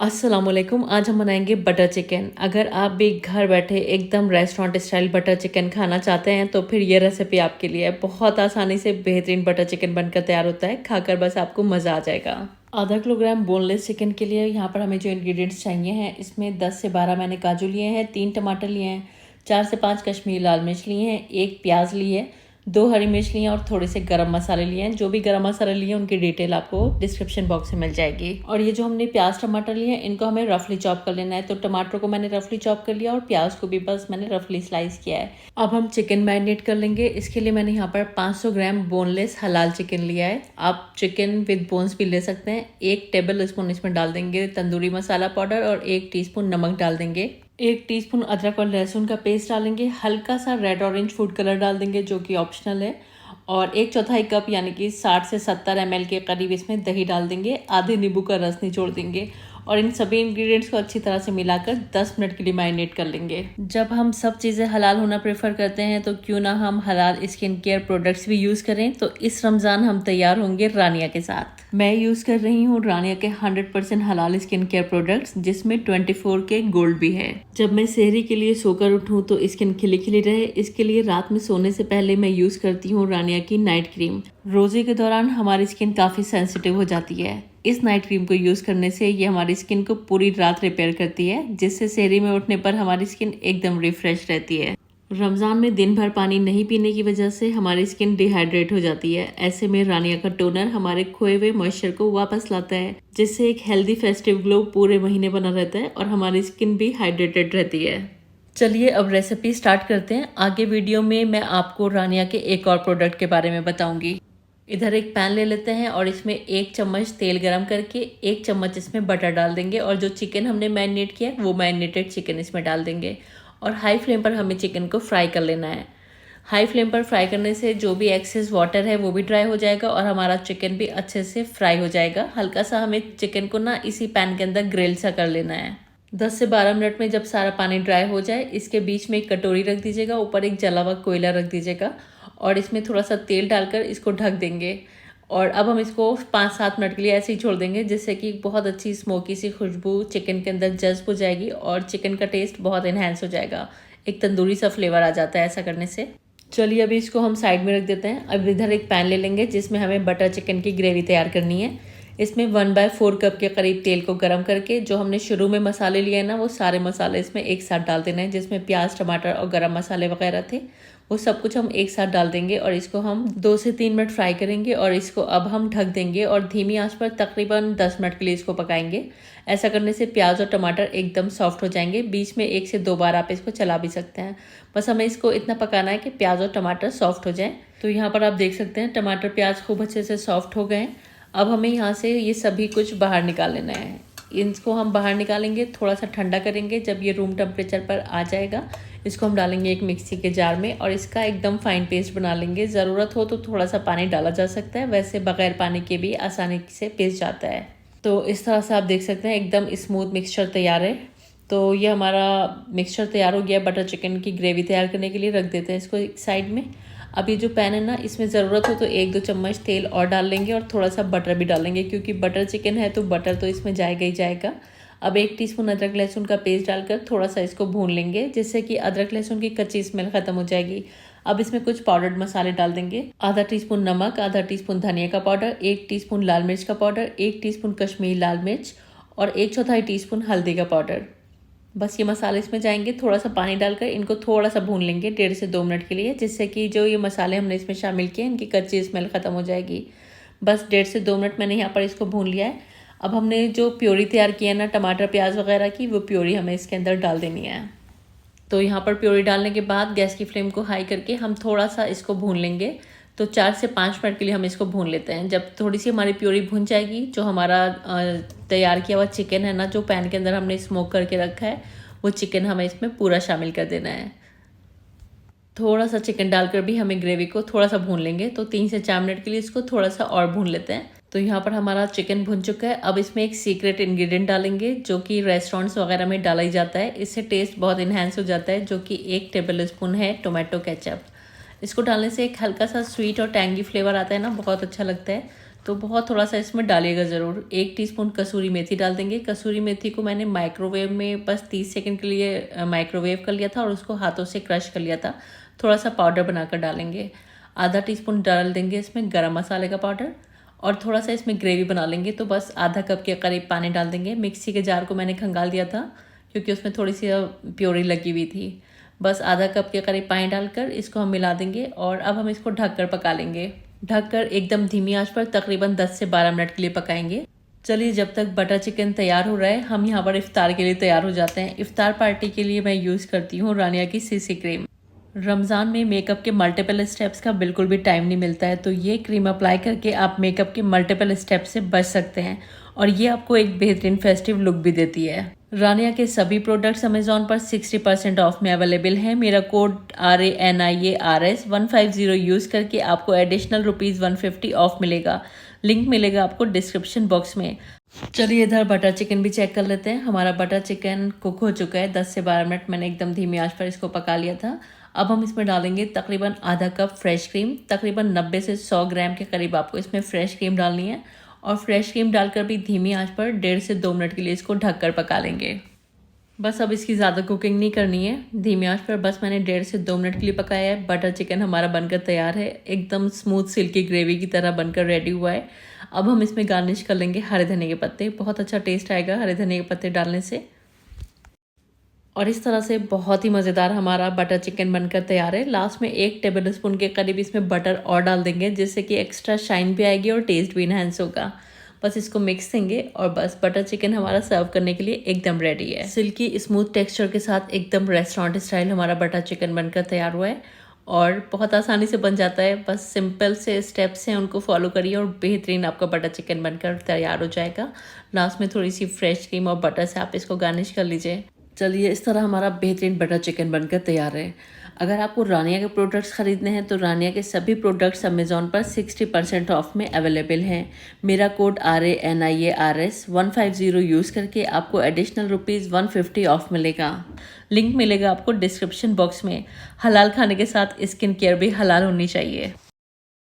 अस्सलामुअलैकुम। आज हम बनाएंगे बटर चिकन। अगर आप भी घर बैठे एकदम रेस्टोरेंट स्टाइल बटर चिकन खाना चाहते हैं तो फिर ये रेसिपी आपके लिए है। बहुत आसानी से बेहतरीन बटर चिकन बनकर तैयार होता है, खाकर बस आपको मज़ा आ जाएगा। आधा किलोग्राम बोनलेस चिकन के लिए यहाँ पर हमें जो इंग्रेडिएंट्स चाहिए हैं, इसमें 10 से 12 मैंने काजू लिए हैं, 3 टमाटर लिए हैं, 4 से 5 कश्मीरी लाल मिर्च लिए हैं, 1 प्याज लिए है, 2 हरी मिर्च लिए हैं और थोड़े से गरम मसाले लिए हैं। जो भी गरम मसाले लिए हैं उनकी डिटेल आपको डिस्क्रिप्शन बॉक्स में मिल जाएगी। और ये जो हमने प्याज टमाटर लिए हैं इनको हमें रफली चॉप कर लेना है। तो टमाटर को मैंने रफली चॉप कर लिया और प्याज को भी बस मैंने रफली स्लाइस किया है। अब हम चिकन मैरिनेट कर लेंगे। इसके लिए मैंने यहाँ पर 500 ग्राम बोनलेस हलाल चिकन लिया है। आप चिकन विद बोन्स भी ले सकते हैं। 1 टेबल स्पून इसमें डाल देंगे तंदूरी मसाला पाउडर और 1 टीस्पून नमक डाल देंगे। 1 टीस्पून अदरक और लहसुन का पेस्ट डालेंगे। हल्का सा रेड ऑरेंज फूड कलर डाल देंगे जो कि ऑप्शनल है। और 1/4 कप यानी कि 60 से 70 ml के करीब इसमें दही डाल देंगे। आधे नींबू का रस निचोड़ देंगे और इन सभी इंग्रेडिएंट्स को अच्छी तरह से मिलाकर 10 मिनट के लिए मैरिनेट कर लेंगे। जब हम सब चीज़ें हलाल होना प्रेफर करते हैं तो क्यों ना हम हलाल स्किन केयर प्रोडक्ट्स भी यूज़ करें। तो इस रमज़ान हम तैयार होंगे रानिया के साथ। मैं यूज़ कर रही हूँ रानिया के 100% हलाल स्किन केयर प्रोडक्ट्स, जिसमें 24 के गोल्ड भी है। जब मैं सेहरी के लिए सोकर उठूँ तो स्किन खिली खिली रहे, इसके लिए रात में सोने से पहले मैं यूज़ करती हूँ रानिया की नाइट क्रीम। रोजे के दौरान हमारी स्किन काफ़ी सेंसिटिव हो जाती है। इस नाइट क्रीम को यूज़ करने से ये हमारी स्किन को पूरी रात रिपेयर करती है, जिससे सेहरी में उठने पर हमारी स्किन एकदम रिफ्रेश रहती है। रमज़ान में दिन भर पानी नहीं पीने की वजह से हमारी स्किन डिहाइड्रेट हो जाती है। ऐसे में रानिया का टोनर हमारे खोए हुए मॉइस्चर को वापस लाता है, जिससे एक हेल्दी फेस्टिव ग्लो पूरे महीने बना रहता है और हमारी स्किन भी हाइड्रेटेड रहती है। चलिए अब रेसिपी स्टार्ट करते हैं। आगे वीडियो में मैं आपको रानिया के एक और प्रोडक्ट के बारे में बताऊंगी। इधर एक पैन ले लेते हैं और इसमें 1 चम्मच तेल गरम करके 1 चम्मच इसमें बटर डाल देंगे और जो चिकन हमने मैरिनेट किया है वो मैरिनेटेड चिकन इसमें डाल देंगे और हाई फ्लेम पर हमें चिकन को फ्राई कर लेना है। हाई फ्लेम पर फ्राई करने से जो भी एक्सेस वाटर है वो भी ड्राई हो जाएगा और हमारा चिकन भी अच्छे से फ्राई हो जाएगा। हल्का सा हमें चिकन को ना इसी पैन के अंदर ग्रिल सा कर लेना है। 10 से 12 मिनट में जब सारा पानी ड्राई हो जाए, इसके बीच में एक कटोरी रख दीजिएगा, ऊपर एक जला हुआ कोयला रख दीजिएगा और इसमें थोड़ा सा तेल डालकर इसको ढक देंगे। और अब हम इसको 5-7 मिनट के लिए ऐसे ही छोड़ देंगे, जिससे कि बहुत अच्छी स्मोकी सी खुशबू चिकन के अंदर जज्ब हो जाएगी और चिकन का टेस्ट बहुत इन्हेंस हो जाएगा। एक तंदूरी सा फ्लेवर आ जाता है ऐसा करने से। चलिए अभी इसको हम साइड में रख देते हैं। अब इधर एक पैन ले लेंगे जिसमें हमें बटर चिकन की ग्रेवी तैयार करनी है। इसमें 1/4 कप के करीब तेल को गर्म करके जो हमने शुरू में मसाले लिए हैं ना, वो सारे मसाले इसमें एक साथ डाल देने हैं। जिसमें प्याज टमाटर और गरम मसाले वगैरह थे वो सब कुछ हम एक साथ डाल देंगे और इसको हम 2 से 3 मिनट फ्राई करेंगे और इसको अब हम ढक देंगे और धीमी आंच पर तकरीबन 10 मिनट के लिए इसको पकाएंगे। ऐसा करने से प्याज और टमाटर एकदम सॉफ्ट हो जाएंगे। बीच में 1 से 2 बार आप इसको चला भी सकते हैं। बस हमें इसको इतना पकाना है कि प्याज और टमाटर सॉफ्ट हो जाएं। तो यहाँ पर आप देख सकते हैं टमाटर प्याज खूब अच्छे से सॉफ्ट हो गए हैं। अब हमें यहाँ से ये सभी कुछ बाहर निकाल लेना है। इसको हम बाहर निकालेंगे, थोड़ा सा ठंडा करेंगे। जब ये रूम टेम्परेचर पर आ जाएगा इसको हम डालेंगे एक मिक्सी के जार में और इसका एकदम फाइन पेस्ट बना लेंगे। ज़रूरत हो तो थोड़ा सा पानी डाला जा सकता है, वैसे बगैर पानी के भी आसानी से पिस जाता है। तो इस तरह से आप देख सकते हैं एकदम स्मूथ मिक्सचर तैयार है। तो ये हमारा मिक्सचर तैयार हो गया। बटर चिकन की ग्रेवी तैयार करने के लिए रख देते हैं इसको एक साइड में। अब ये जो पैन है ना, इसमें ज़रूरत हो तो 1-2 चम्मच तेल और डाल लेंगे और थोड़ा सा बटर भी डालेंगे, क्योंकि बटर चिकन है तो बटर तो इसमें जाएगा ही जाएगा। अब 1 टीस्पून अदरक लहसुन का पेस्ट डालकर थोड़ा सा इसको भून लेंगे, जिससे कि अदरक लहसुन की कच्ची स्मेल ख़त्म हो जाएगी। अब इसमें कुछ पाउडर्ड मसाले डाल देंगे। आधा टीस्पून नमक, आधा टीस्पून धनिया का पाउडर, 1 टीस्पून लाल मिर्च का पाउडर, 1 टीस्पून कश्मीरी लाल मिर्च और 1/4 टीस्पून हल्दी का पाउडर। बस ये मसाले इसमें जाएंगे। थोड़ा सा पानी डालकर इनको थोड़ा सा भून लेंगे 1.5 से 2 मिनट के लिए, जिससे कि जो ये मसाले हमने इसमें शामिल किए इनकी कच्ची स्मेल ख़त्म हो जाएगी। बस 1.5 से 2 मिनट मैंने यहाँ पर इसको भून लिया है। अब हमने जो प्योरी तैयार की है ना टमाटर प्याज वगैरह की, वो प्योरी हमें इसके अंदर डाल देनी है। तो यहाँ पर प्योरी डालने के बाद गैस की फ्लेम को हाई करके हम थोड़ा सा इसको भून लेंगे। तो 4 से 5 मिनट के लिए हम इसको भून लेते हैं। जब थोड़ी सी हमारी प्योरी भून जाएगी, जो हमारा तैयार किया हुआ चिकन है ना, जो पैन के अंदर हमने स्मोक करके रखा है, वो चिकन हमें इसमें पूरा शामिल कर देना है। थोड़ा सा चिकन डालकर भी हमें ग्रेवी को थोड़ा सा भून लेंगे। तो 3 से 4 मिनट के लिए इसको थोड़ा सा और भून लेते हैं। तो यहाँ पर हमारा चिकन भुन चुका है। अब इसमें एक सीक्रेट इंग्रेडिएंट डालेंगे जो कि रेस्टोरेंट्स वगैरह में डाला ही जाता है। इससे टेस्ट बहुत इन्हेंस हो जाता है, जो कि 1 टेबल स्पून है टोमेटो केचप। इसको डालने से एक हल्का सा स्वीट और टैंगी फ्लेवर आता है ना, बहुत अच्छा लगता है। तो बहुत थोड़ा सा इसमें डालिएगा ज़रूर। 1 टीस्पून कसूरी मेथी डाल देंगे। कसूरी मेथी को मैंने माइक्रोवेव में बस 30 सेकंड के लिए माइक्रोवेव कर लिया था और उसको हाथों से क्रश कर लिया था। थोड़ा सा पाउडर बनाकर डालेंगे। आधा टीस्पून डाल देंगे इसमें गरम मसाले का पाउडर और थोड़ा सा इसमें ग्रेवी बना लेंगे, तो बस आधा कप के करीब पानी डाल देंगे। मिक्सी के जार को मैंने खंगाल दिया था क्योंकि उसमें थोड़ी सी प्योरी लगी हुई थी। बस आधा कप के करीब पानी डालकर इसको हम मिला देंगे और अब हम इसको ढककर पका लेंगे। ढककर एकदम धीमी आंच पर तकरीबन 10 से 12 मिनट के लिए पकाएंगे। चलिए, जब तक बटर चिकन तैयार हो रहा है हम यहाँ पर इफ्तार के लिए तैयार हो जाते हैं। इफ्तार पार्टी के लिए मैं यूज़ करती हूँ रानिया की सीसी क्रीम। रमज़ान में मेकअप के मल्टीपल स्टेप्स का बिल्कुल भी टाइम नहीं मिलता है, तो ये क्रीम अप्लाई करके आप मेकअप के मल्टीपल स्टेप से बच सकते हैं और ये आपको एक बेहतरीन फेस्टिव लुक भी देती है। रानिया के सभी प्रोडक्ट्स अमेजोन पर 60% ऑफ में अवेलेबल हैं। मेरा कोड RANIARS 150 यूज़ करके आपको एडिशनल ₹150 ऑफ मिलेगा। लिंक मिलेगा आपको डिस्क्रिप्शन बॉक्स में। चलिए, इधर बटर चिकन भी चेक कर लेते हैं। हमारा बटर चिकन कुक हो चुका है। 10 से 12 मिनट मैंने एकदम धीमी आंच पर इसको पका लिया था। अब हम इसमें डालेंगे तकरीबन आधा कप फ्रेश क्रीम। तकरीबन 90 से 100 ग्राम के करीब आपको इसमें फ्रेश क्रीम डालनी है और फ्रेश क्रीम डालकर भी धीमी आंच पर 1.5 से 2 मिनट के लिए इसको ढककर पका लेंगे। बस अब इसकी ज़्यादा कुकिंग नहीं करनी है, धीमी आंच पर बस मैंने 1.5 से 2 मिनट के लिए पकाया है। बटर चिकन हमारा बनकर तैयार है। एकदम स्मूथ सिल्की ग्रेवी की तरह बनकर रेडी हुआ है। अब हम इसमें गार्निश कर लेंगे हरे धनिया के पत्ते। बहुत अच्छा टेस्ट आएगा हरे धनिया के पत्ते डालने से। और इस तरह से बहुत ही मज़ेदार हमारा बटर चिकन बनकर तैयार है। लास्ट में 1 टेबल स्पून के करीब इसमें बटर और डाल देंगे जिससे कि एक्स्ट्रा शाइन भी आएगी और टेस्ट भी इन्हेंस होगा। बस इसको मिक्स देंगे और बस बटर चिकन हमारा सर्व करने के लिए एकदम रेडी है। सिल्की स्मूथ टेक्सचर के साथ एकदम रेस्टोरेंट स्टाइल हमारा बटर चिकन बनकर तैयार हुआ है और बहुत आसानी से बन जाता है। बस सिंपल से स्टेप्स हैं, उनको फॉलो करिए और बेहतरीन आपका बटर चिकन बनकर तैयार हो जाएगा। लास्ट में थोड़ी सी फ्रेश क्रीम और बटर से आप इसको गार्निश कर लीजिए। चलिए, इस तरह हमारा बेहतरीन बटर चिकन बनकर तैयार है। अगर आपको रानिया के प्रोडक्ट्स खरीदने हैं तो रानिया के सभी प्रोडक्ट्स अमेजोन पर 60% ऑफ में अवेलेबल हैं। मेरा कोड RANIARS 150 यूज़ करके आपको एडिशनल ₹150 ऑफ मिलेगा। लिंक मिलेगा आपको डिस्क्रिप्शन बॉक्स में। हलाल खाने के साथ स्किन केयर भी हलाल होनी चाहिए।